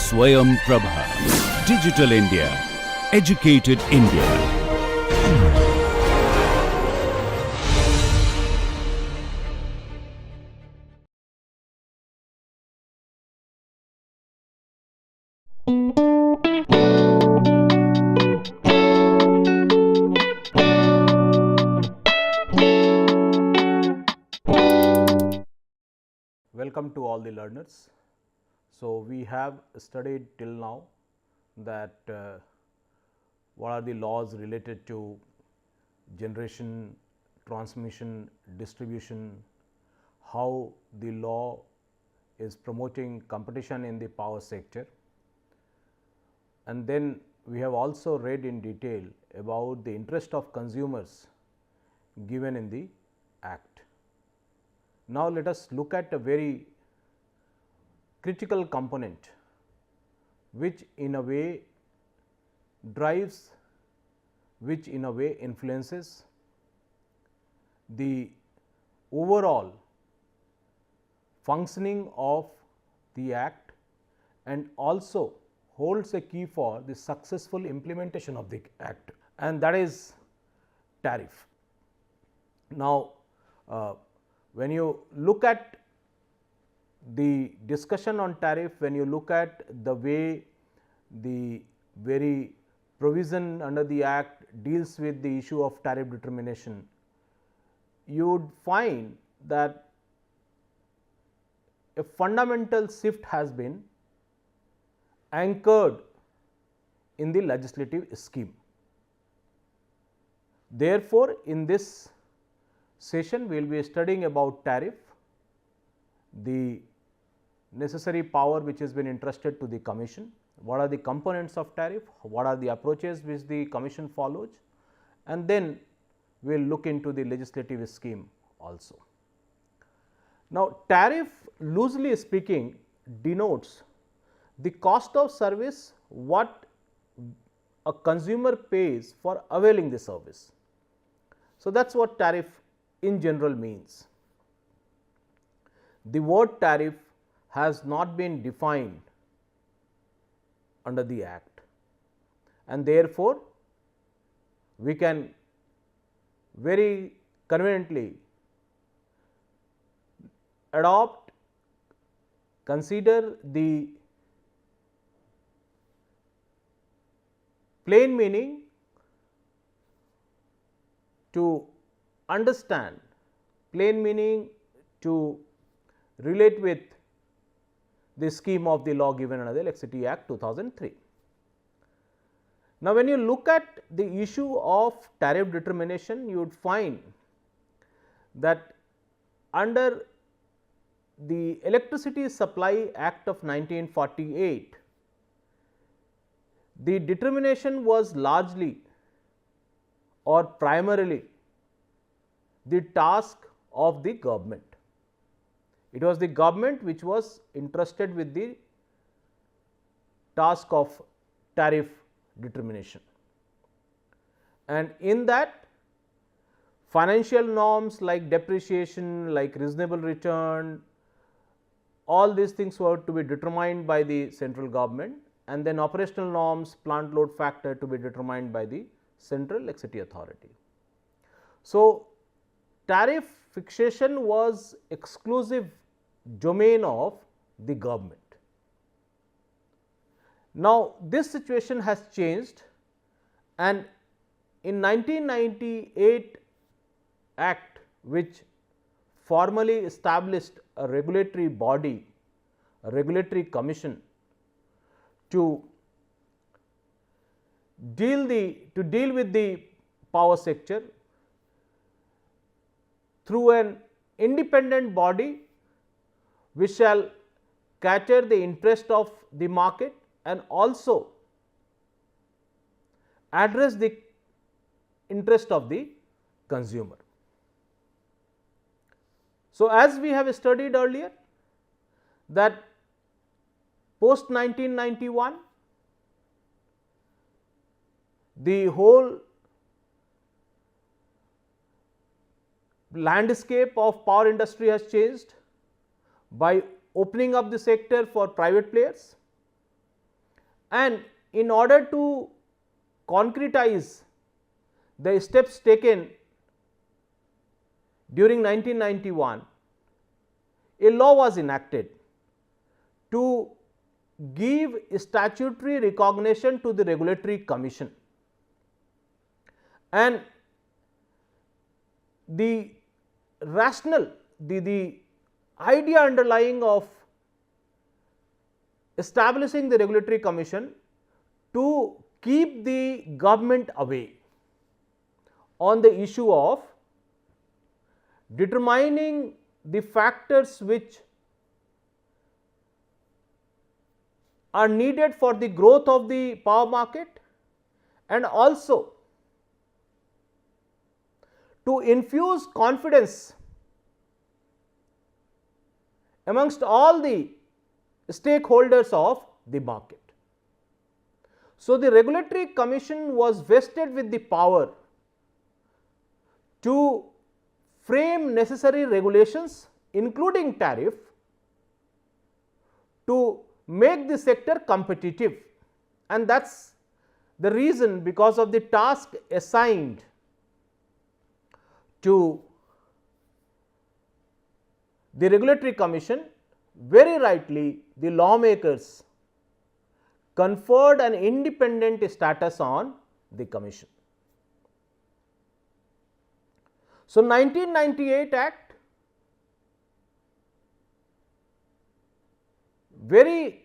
Swayam Prabha. Digital India. Educated India. Welcome to all the learners. So, we have studied till now that what are the laws related to generation, transmission, distribution, how the law is promoting competition in the power sector, and then we have also read in detail about the interest of consumers given in the Act. Now, let us look at a very critical component which in a way drives, which in a way influences the overall functioning of the Act and also holds a key for the successful implementation of the Act, and that is tariff. Now, when you look at the discussion on tariff, when you look at the way the very provision under the Act deals with the issue of tariff determination, you would find that a fundamental shift has been anchored in the legislative scheme. Therefore, in this session we will be studying about tariff, the necessary power which has been entrusted to the Commission, what are the components of tariff, what are the approaches which the Commission follows, and then we will look into the legislative scheme also. Now, tariff loosely speaking denotes the cost of service what a consumer pays for availing the service. So, that is what tariff in general means. The word tariff has not been defined under the Act, and therefore, we can very conveniently adopt, consider the plain meaning to understand, plain meaning to relate with the scheme of the law given under the Electricity Act 2003. Now, when you look at the issue of tariff determination, you would find that under the Electricity Supply Act of 1948, the determination was largely or primarily the task of the government. It was the government which was entrusted with the task of tariff determination, and in that financial norms like depreciation, like reasonable return, all these things were to be determined by the central government, and then operational norms, plant load factor to be determined by the Central Electricity Authority. So, tariff fixation was exclusive domain of the government. Now, this situation has changed, and in 1998 Act, which formally established a regulatory body, a regulatory commission to deal with the power sector through an independent body which shall cater the interest of the market and also address the interest of the consumer. So, as we have studied earlier that post 1991, the whole landscape of power industry has changed by opening up the sector for private players, And in order to concretize the steps taken during 1991, a law was enacted to give statutory recognition to the Regulatory Commission, and the rationale, the idea underlying of establishing the Regulatory Commission to keep the government away on the issue of determining the factors which are needed for the growth of the power market, and also to infuse confidence amongst all the stakeholders of the market. So, the Regulatory Commission was vested with the power to frame necessary regulations, including tariff, to make the sector competitive, and that is the reason, because of the task assigned to the Regulatory Commission, very rightly the lawmakers conferred an independent status on the Commission. So, 1998 Act very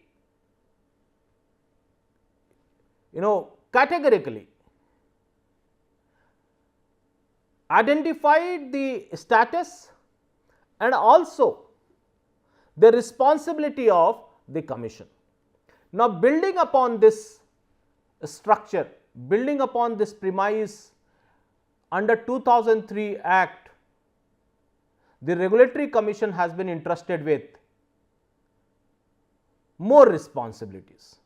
categorically identified the status and also the responsibility of the Commission. Now, building upon this structure, building upon this premise, under 2003 Act, the Regulatory Commission has been entrusted with more responsibilities.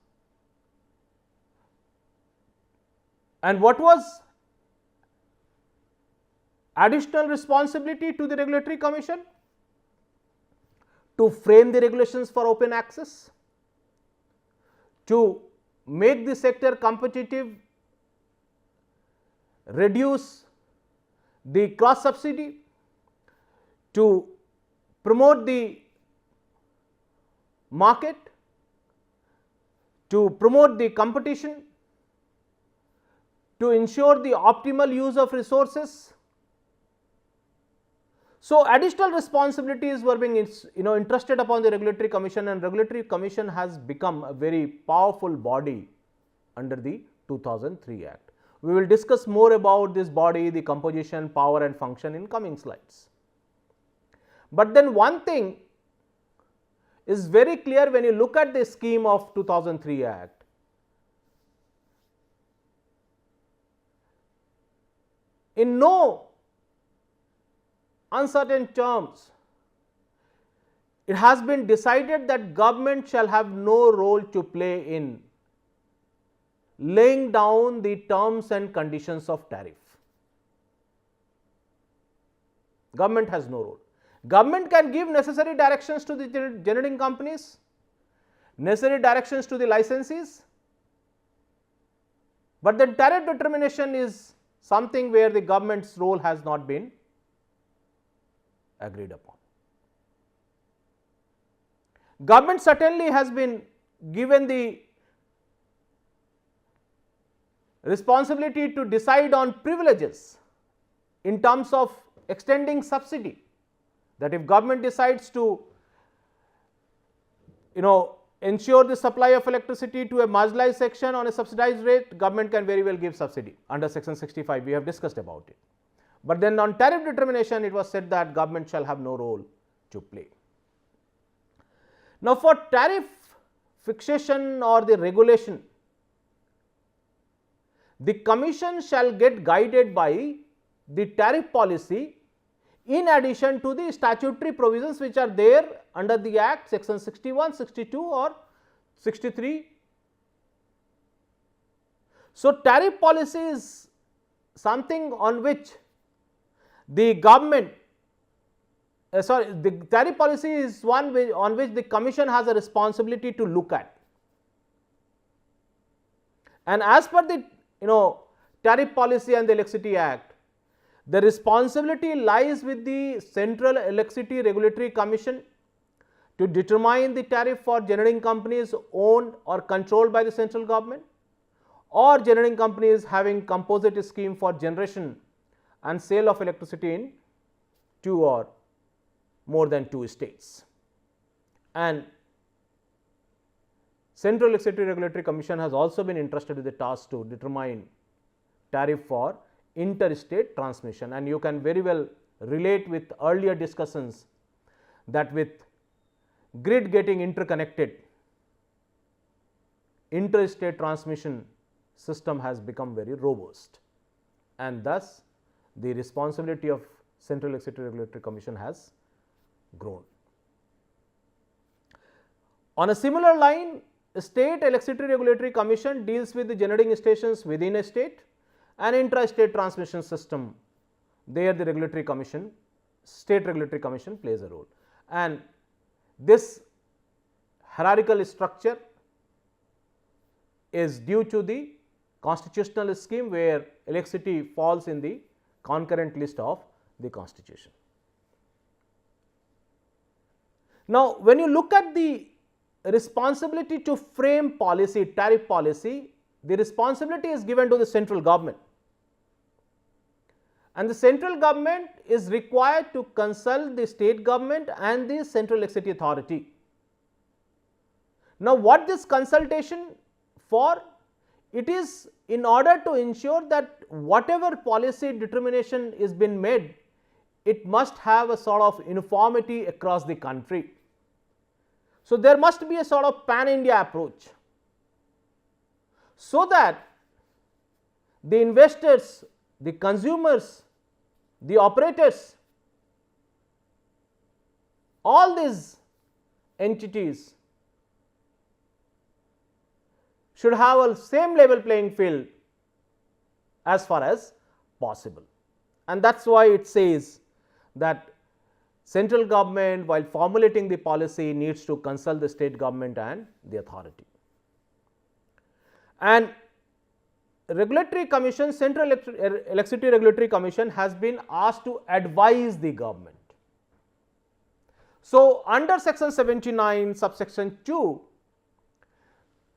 And what was additional responsibility to the Regulatory Commission? To frame the regulations for open access, to make the sector competitive, reduce the cross subsidy, to promote the market, to promote the competition, to ensure the optimal use of resources. So, additional responsibilities were being entrusted upon the Regulatory Commission, and Regulatory Commission has become a very powerful body under the 2003 Act. We will discuss more about this body, the composition, power and function in coming slides. But then one thing is very clear when you look at the scheme of 2003 Act. In no uncertain terms, it has been decided that government shall have no role to play in laying down the terms and conditions of tariff. Government has no role. Government can give necessary directions to the generating companies, necessary directions to the licensees, but then tariff determination is something where the government's role has not been agreed upon. Government certainly has been given the responsibility to decide on privileges in terms of extending subsidy, that if government decides to ensure the supply of electricity to a marginalized section on a subsidized rate, government can very well give subsidy under section 65, we have discussed about it. But then on tariff determination, it was said that government shall have no role to play. Now, for tariff fixation or the regulation, the Commission shall get guided by the tariff policy in addition to the statutory provisions which are there under the Act, section 61, 62 or 63. So, tariff policy is something on which the government the tariff policy is one on which the Commission has a responsibility to look at. And as per the Tariff Policy and the Electricity Act, the responsibility lies with the Central Electricity Regulatory Commission to determine the tariff for generating companies owned or controlled by the central government, or generating companies having composite scheme for generation and sale of electricity in 2 or more than 2 states. And Central Electricity Regulatory Commission has also been entrusted with the task to determine tariff for interstate transmission, and you can very well relate with earlier discussions that with grid getting interconnected, interstate transmission system has become very robust, and thus the responsibility of Central Electricity Regulatory Commission has grown. On a similar line, State Electricity Regulatory Commission deals with the generating stations within a state and intra-state transmission system. There the regulatory commission, State Regulatory Commission plays a role, and this hierarchical structure is due to the constitutional scheme where electricity falls in the concurrent list of the constitution. Now, when you look at the responsibility to frame policy, tariff policy, the responsibility is given to the central government, and the central government is required to consult the state government and the Central Electricity Authority. Now, what this consultation for? It is in order to ensure that whatever policy determination is been made, it must have a sort of uniformity across the country. So, there must be a sort of pan India approach, so that the investors, the consumers, the operators, all these entities should have a same level playing field as far as possible. And that is why it says that central government, while formulating the policy, needs to consult the state government and the authority. And Regulatory Commission, Central Electricity Regulatory Commission has been asked to advise the government. So, under section 79 subsection 2,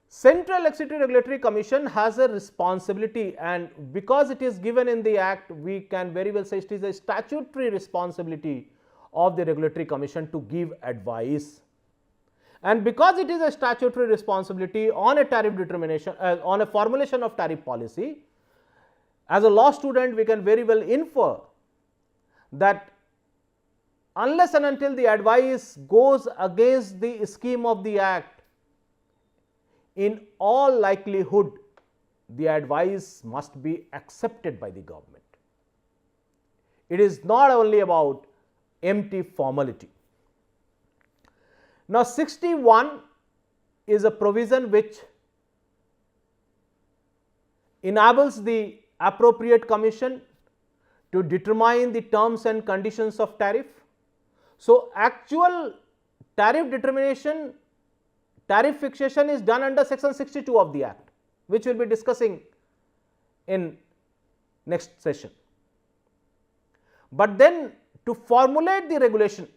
Central Electricity Regulatory Commission has a responsibility, and because it is given in the act, we can very well say it is a statutory responsibility of the Regulatory Commission to give advice. And because it is a statutory responsibility on a tariff determination, on a formulation of tariff policy, as a law student we can very well infer that unless and until the advice goes against the scheme of the act, in all likelihood the advice must be accepted by the government. It is not only about empty formality. Now, 61 is a provision which enables the appropriate commission to determine the terms and conditions of tariff. So, actual tariff determination, tariff fixation is done under section 62 of the act, which we will be discussing in next session. But then to formulate the regulation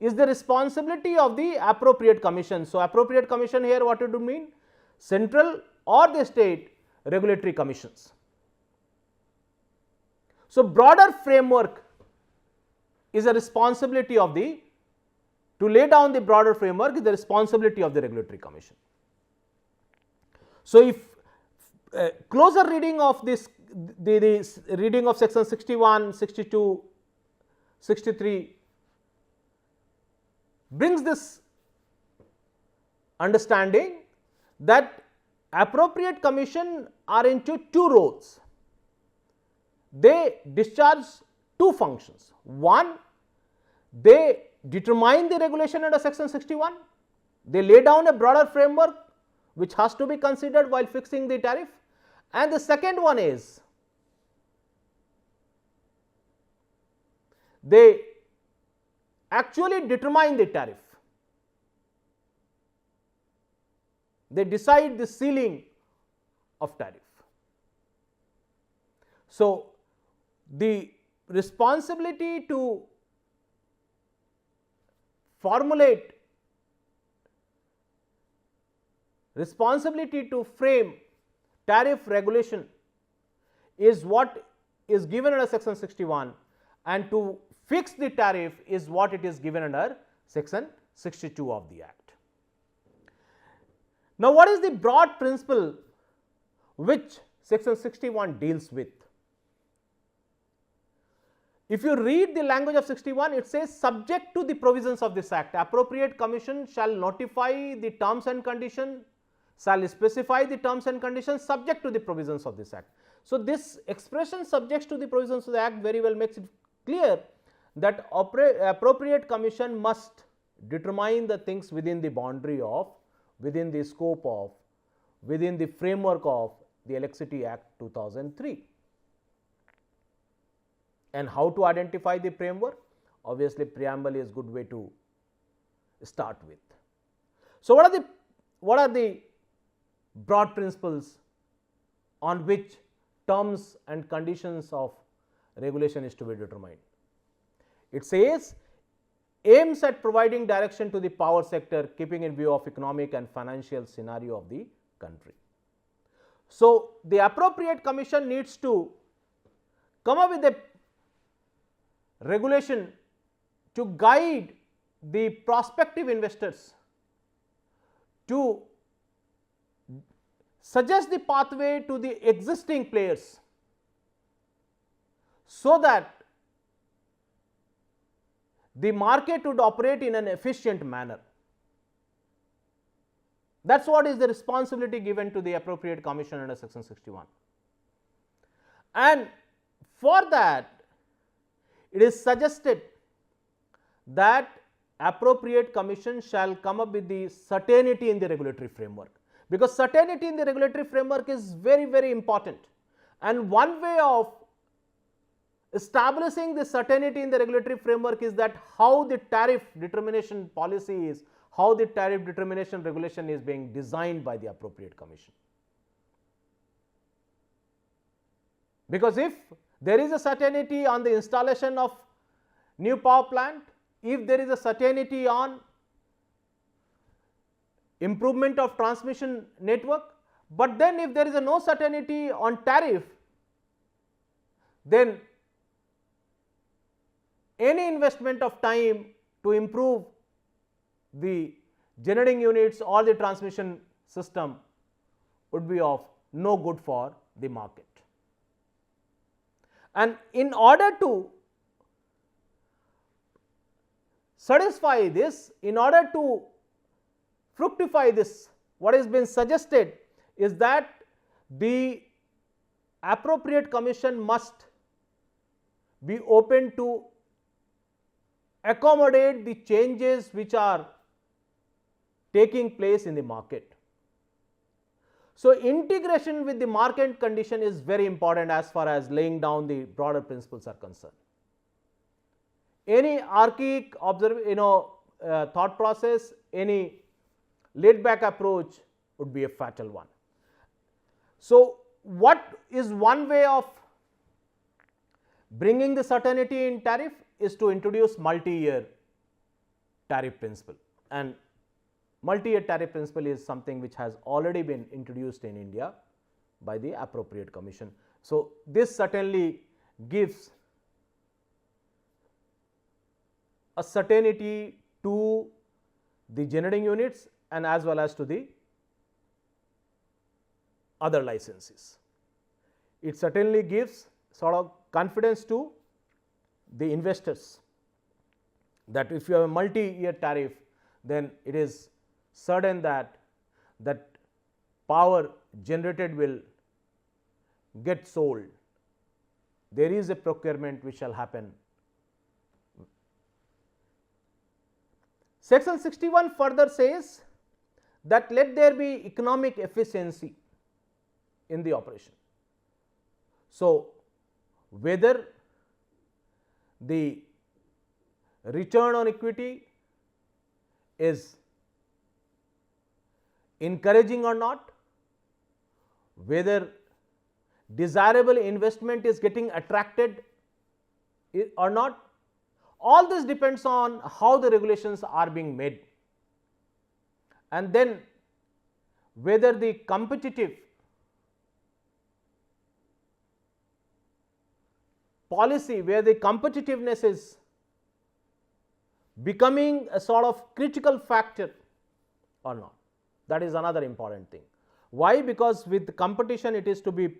is the responsibility of the appropriate commission. So, appropriate commission here what it would mean? Central or the state regulatory commissions. So, broader framework is a responsibility of the, to lay down the broader framework is the responsibility of the regulatory commission. So, if closer reading of this, the reading of section 61, 62, 63 brings this understanding that appropriate commission are into two roles. They discharge two functions. One, they determine the regulation under section 61, they lay down a broader framework which has to be considered while fixing the tariff, and the second one is they actually determine the tariff. they decide the ceiling of tariff. So, the responsibility to formulate, responsibility to frame tariff regulation is what is given under section 61, and to fix the tariff is what it is given under section 62 of the Act. Now, what is the broad principle which section 61 deals with? If you read the language of 61, it says, subject to the provisions of this Act, appropriate commission shall notify the terms and conditions, shall specify the terms and conditions subject to the provisions of this Act. So, this expression subject to the provisions of the Act very well makes it clear that appropriate commission must determine the things within the boundary of, within the scope of, within the framework of the Electricity Act 2003. And how to identify the framework? Obviously, preamble is good way to start with. So, what are the broad principles on which terms and conditions of regulation is to be determined? It says, aims at providing direction to the power sector, keeping in view of economic and financial scenario of the country. So, the appropriate commission needs to come up with a regulation to guide the prospective investors, to suggest the pathway to the existing players, so that the market would operate in an efficient manner. That is what is the responsibility given to the appropriate commission under section 61. And for that, it is suggested that appropriate commission shall come up with the certainty in the regulatory framework, because certainty in the regulatory framework is very, very important. And one way of establishing the certainty in the regulatory framework is that how the tariff determination policy is, how the tariff determination regulation is being designed by the appropriate commission. Because if there is a certainty on the installation of new power plant, if there is a certainty on improvement of transmission network, but then if there is a no certainty on tariff, then any investment of time to improve the generating units or the transmission system would be of no good for the market. And in order to satisfy this, in order to fructify this, what has been suggested is that the appropriate commission must be open to accommodate the changes which are taking place in the market. So, integration with the market condition is very important as far as laying down the broader principles are concerned. Any archaic thought process, any laid back approach would be a fatal one. So, what is one way of bringing the certainty in tariff is to introduce multi-year tariff principle, and multi-year tariff principle is something which has already been introduced in India by the appropriate commission. So, this certainly gives a certainty to the generating units and as well as to the other licenses. It certainly gives sort of confidence to the investors that if you have a multi-year tariff, then it is certain that power generated will get sold. There is a procurement which shall happen. Section 61 further says that let there be economic efficiency in the operation. So, whether the return on equity is encouraging or not, whether desirable investment is getting attracted or not. All this depends on how the regulations are being made, and then whether the competitive policy, where the competitiveness is becoming a sort of critical factor or not. That is another important thing. Why? Because with competition it is to be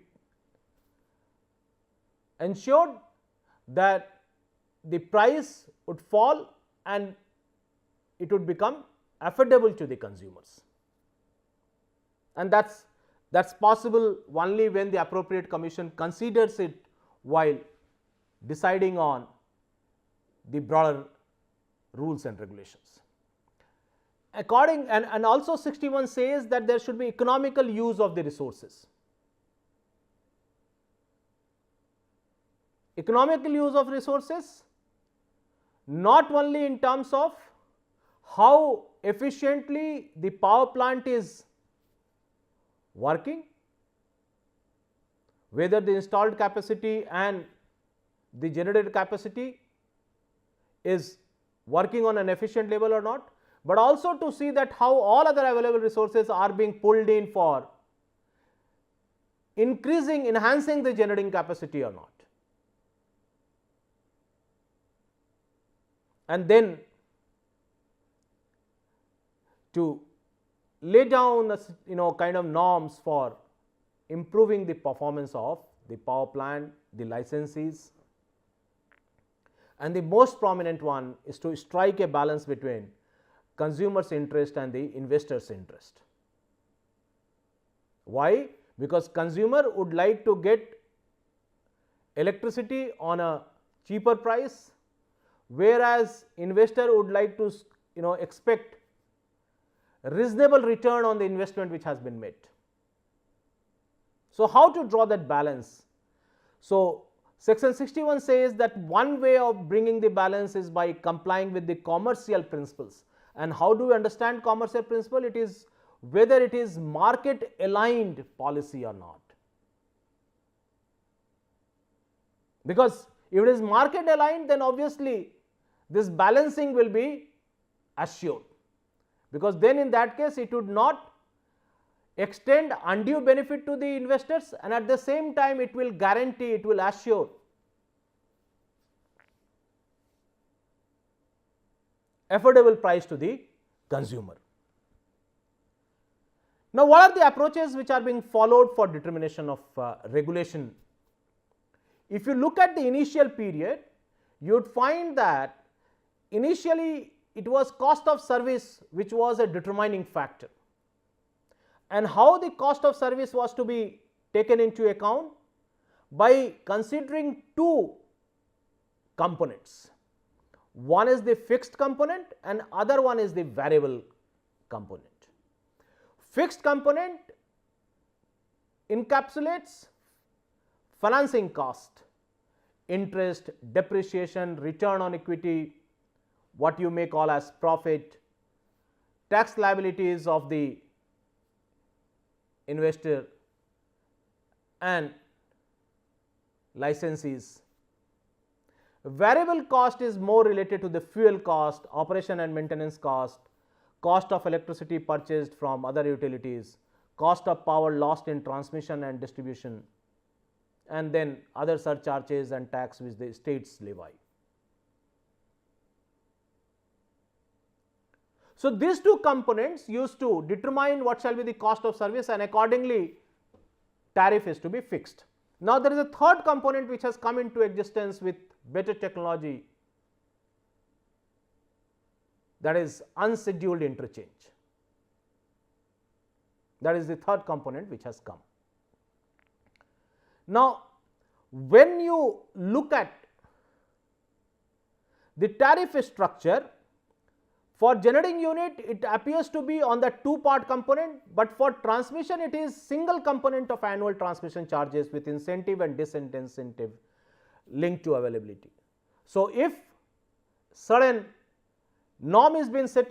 ensured that the price would fall and it would become affordable to the consumers, and that's possible only when the appropriate commission considers it while deciding on the broader rules and regulations. According and also 61 says that there should be economical use of the resources. Economical use of resources not only in terms of how efficiently the power plant is working, whether the installed capacity and the generated capacity is working on an efficient level or not, but also to see that how all other available resources are being pulled in for enhancing the generating capacity or not. And then to lay down kind of norms for improving the performance of the power plant, the licensees, and the most prominent one is to strike a balance between consumers' interest and the investors' interest. Why? Because consumer would like to get electricity on a cheaper price, whereas investor would like to expect reasonable return on the investment which has been made. So, how to draw that balance? So, section 61 says that one way of bringing the balance is by complying with the commercial principles. And how do we understand commercial principle? It is whether it is market aligned policy or not. Because if it is market aligned, then obviously this balancing will be assured, because then in that case it would not extend undue benefit to the investors, and at the same time it will guarantee, it will assure affordable price to the consumer. Now, what are the approaches which are being followed for determination of regulation? If you look at the initial period, you would find that initially it was cost of service which was a determining factor. And how the cost of service was to be taken into account? By considering two components. One is the fixed component and other one is the variable component. Fixed component encapsulates financing cost, interest, depreciation, return on equity, what you may call as profit, tax liabilities of the investor and licensees. Variable cost is more related to the fuel cost, operation and maintenance cost, cost of electricity purchased from other utilities, cost of power lost in transmission and distribution, and then other surcharges and tax which the states levy. So, these two components used to determine what shall be the cost of service, and accordingly tariff is to be fixed. Now, there is a third component which has come into existence with better technology, that is unscheduled interchange. That is the third component which has come. Now, when you look at the tariff structure, for generating unit it appears to be on the two-part component, but for transmission it is single component of annual transmission charges with incentive and disincentive linked to availability. So, if certain norm is being set,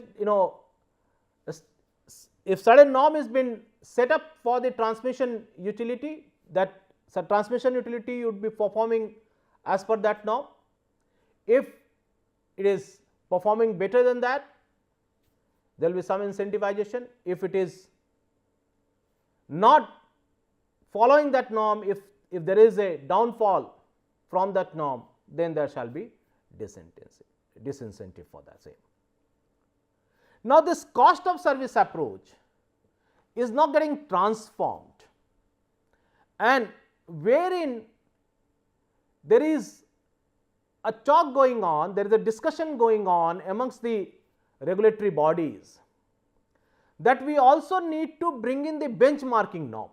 if certain norm is been set up for the transmission utility, that transmission utility would be performing as per that norm. If it is performing better than that, there will be some incentivization. If it is not following that norm, if there is a downfall from that norm, then there shall be disincentive for that same. Now, this cost of service approach is not getting transformed, and wherein there is a talk going on, there is a discussion going on amongst the regulatory bodies that we also need to bring in the benchmarking norm,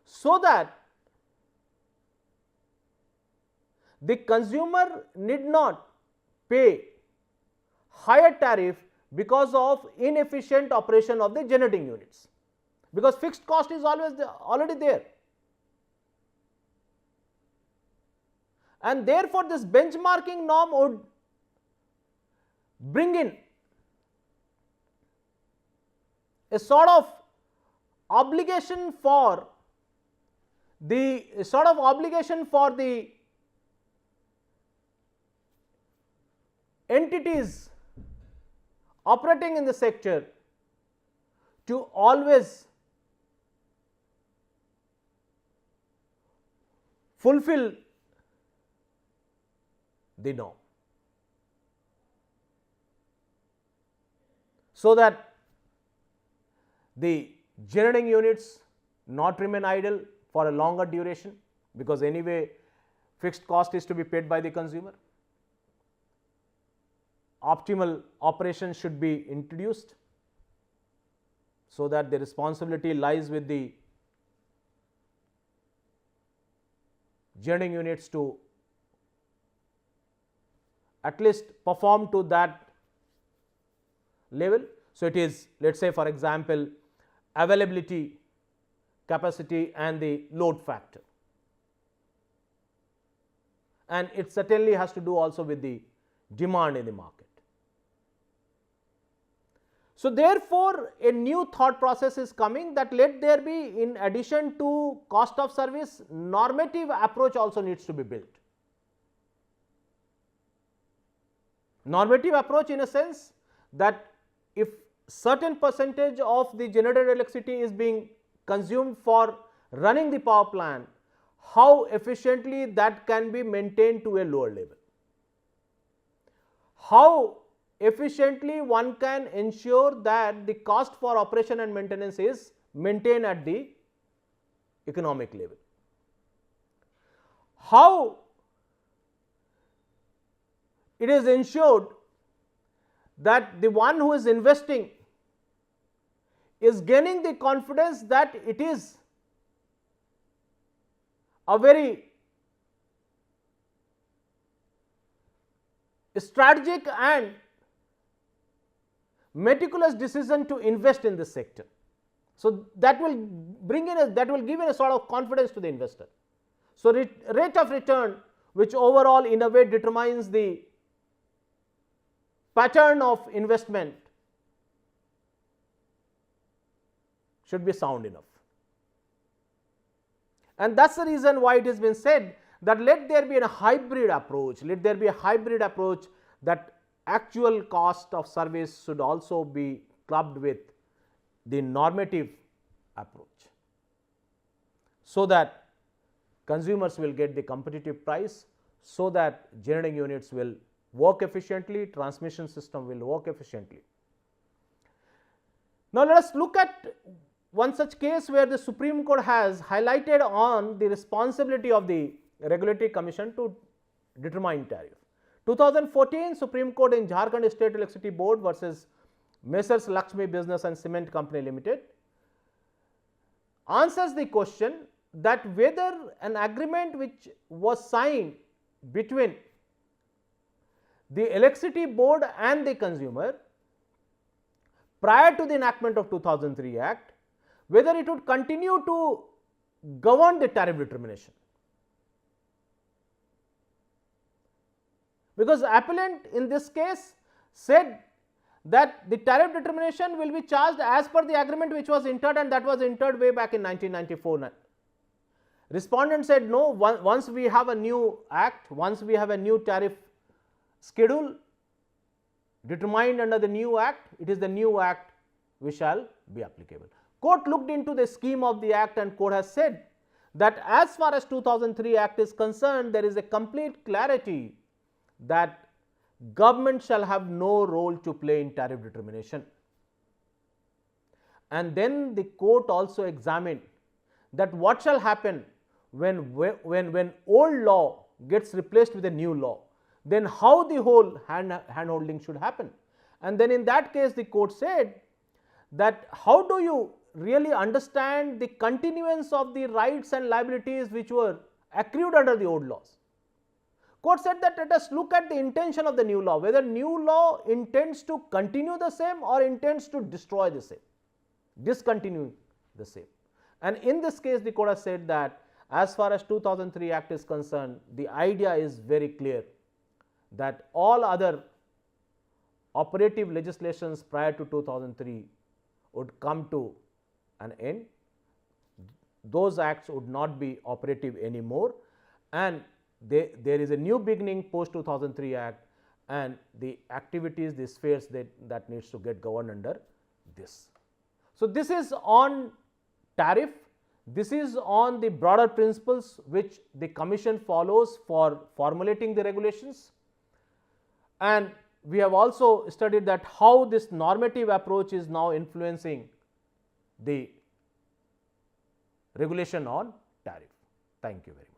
so that the consumer need not pay higher tariff because of inefficient operation of the generating units, because fixed cost is already there. And therefore, this benchmarking norm would bring in a sort of obligation for the entities operating in the sector to always fulfill the norm, so that the generating units not remain idle for a longer duration, because anyway fixed cost is to be paid by the consumer. Optimal operation should be introduced, so that the responsibility lies with the generating units to at least perform to that level. So, it is, let us say for example, availability, capacity and the load factor, and it certainly has to do also with the demand in the market. So, therefore, a new thought process is coming, that let there be, in addition to cost of service, normative approach also needs to be built. Normative approach in a sense that if certain percentage of the generated electricity is being consumed for running the power plant, how efficiently that can be maintained to a lower level. How efficiently one can ensure that the cost for operation and maintenance is maintained at the economic level. How it is ensured that the one who is investing is gaining the confidence that it is a very strategic and meticulous decision to invest in this sector. So, that will bring in will give in a sort of confidence to the investor. So, rate of return, which overall in a way determines the pattern of investment, should be sound enough. And that is the reason why it has been said that let there be a hybrid approach, that actual cost of service should also be clubbed with the normative approach, so that consumers will get the competitive price, so that generating units will work efficiently, transmission system will work efficiently. Now, let us look at one such case where the Supreme Court has highlighted on the responsibility of the Regulatory Commission to determine tariff. 2014 Supreme Court in Jharkhand State Electricity Board versus Messrs Lakshmi Business and Cement Company Limited answers the question that whether an agreement which was signed between the Electricity Board and the consumer prior to the enactment of 2003 Act, whether it would continue to govern the tariff determination. Because appellant in this case said that the tariff determination will be charged as per the agreement which was entered, and that was entered way back in 1994. Respondent said no, once we have a new act, once we have a new tariff schedule determined under the new act, it is the new act which shall be applicable. Court looked into the scheme of the act, and court has said that as far as 2003 act is concerned, there is a complete clarity that government shall have no role to play in tariff determination. And then the court also examined that what shall happen when old law gets replaced with a new law, then how the whole handholding should happen. And then in that case the court said that how do you really understand the continuance of the rights and liabilities which were accrued under the old laws. Court said that let us look at the intention of the new law, whether new law intends to continue the same or intends to destroy the same, discontinue the same. And in this case the court has said that as far as 2003 act is concerned, the idea is very clear that all other operative legislations prior to 2003 would come to an end. Those acts would not be operative anymore, and there is a new beginning post 2003 act, and the activities, the spheres that needs to get governed under this. So, this is on tariff. This is on the broader principles which the commission follows for formulating the regulations, and we have also studied that how this normative approach is now influencing the regulation on tariff. Thank you very much.